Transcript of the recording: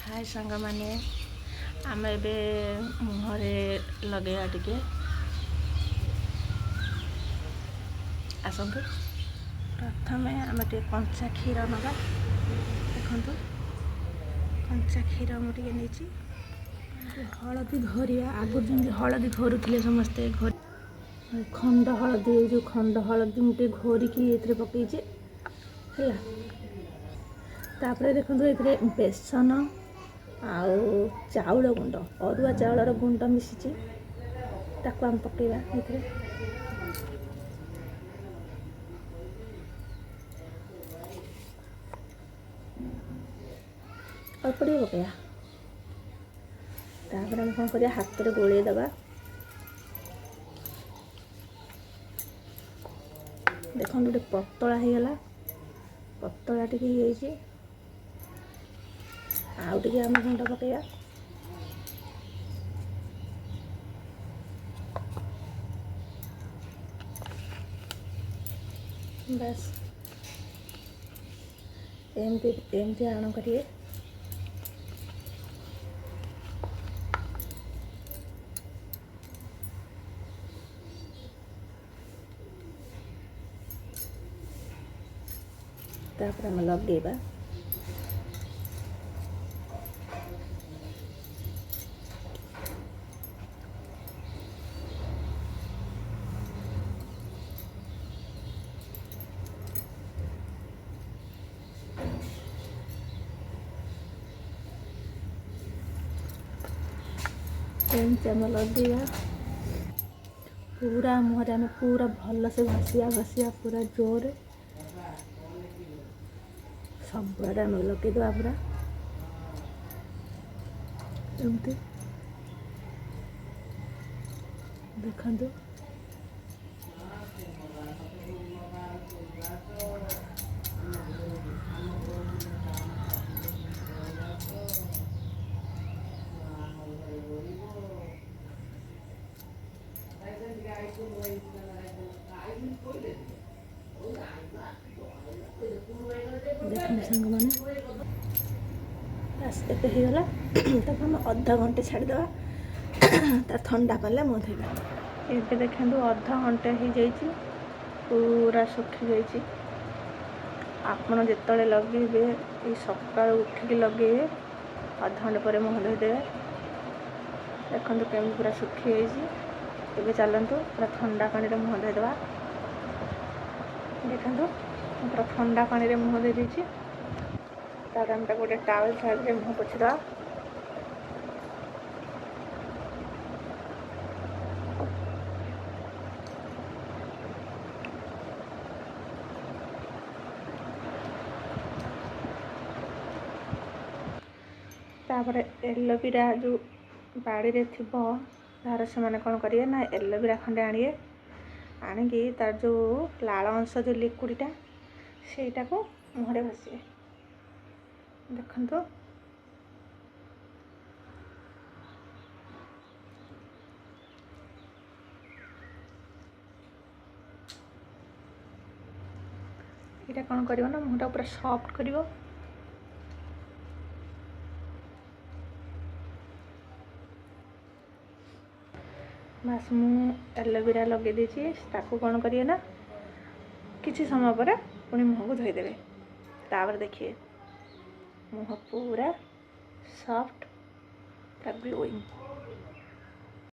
हाय सांग मैंने आम ए मुहरे लगेगा टिके आसतु प्रथम आम टे कंचा क्षीर नवा देखु कंचा क्षीर मुझे नहीं हलदी घोरिया आगुरी जमी हलदी घोरुले समस्ते खंड हलदी जो खंड हलदी मुझे घोरिकी ये पकईचे है तापर देखो ये बेसन आउ चाउल गुंड अरुआ चाउलर गुंड मिसी ताको आम पकेवा ये अल्प टे पकेवा तापर आम कौन कर हाथ में गोल दबा देखो गोटे पतला हो गला पतला टे आउ टे आम गुंड पकेवा बस एमती आण करिए तापर आम लगेबा एमती आम लगेगा पूरा मुहरे आम पूरा भल से घसिया पूरा जोर सब आड़े आम लगेदेवा पूरा एमती देखु देखो सांग मैंने बस एत होगला तब हम अधा घंटे छाड़देवा तार ठंडा पड़े मुँह धोवा ये देखो अधा घंटे हो जाइए पूरा सुखी जाइए आपड़ जिते लगे सका उठिक लगे अधा घंटे पर मुँह धोदेवे देखो केमी पूरा सुखी जाइए चलतु पूरा ठंडा पानी में मुँह धोदेवा देखो पूरा ठंडा पानी में मुँह दे दीजिए तार हम गोटे टावेल साइड मुँह पोछीद तापर एलोवेरा जो बाड़ी थी तार से मैंने कौन करेंगे ना एलोवेरा खंडे आनिए आणिकी तार जो लाल अंश जो लिक्विडटा सेटा को मुहरे घसिए देखो ये कौन कर मुहटा पूरा सॉफ्ट कर बस मु एलोवेरा लगे दीची ताको कौन करिए ना किसी समय पर पुणी मुँह को धोईदेवे तापर देखिए मुँह पूरा सॉफ्ट पूरा ग्लोइंग।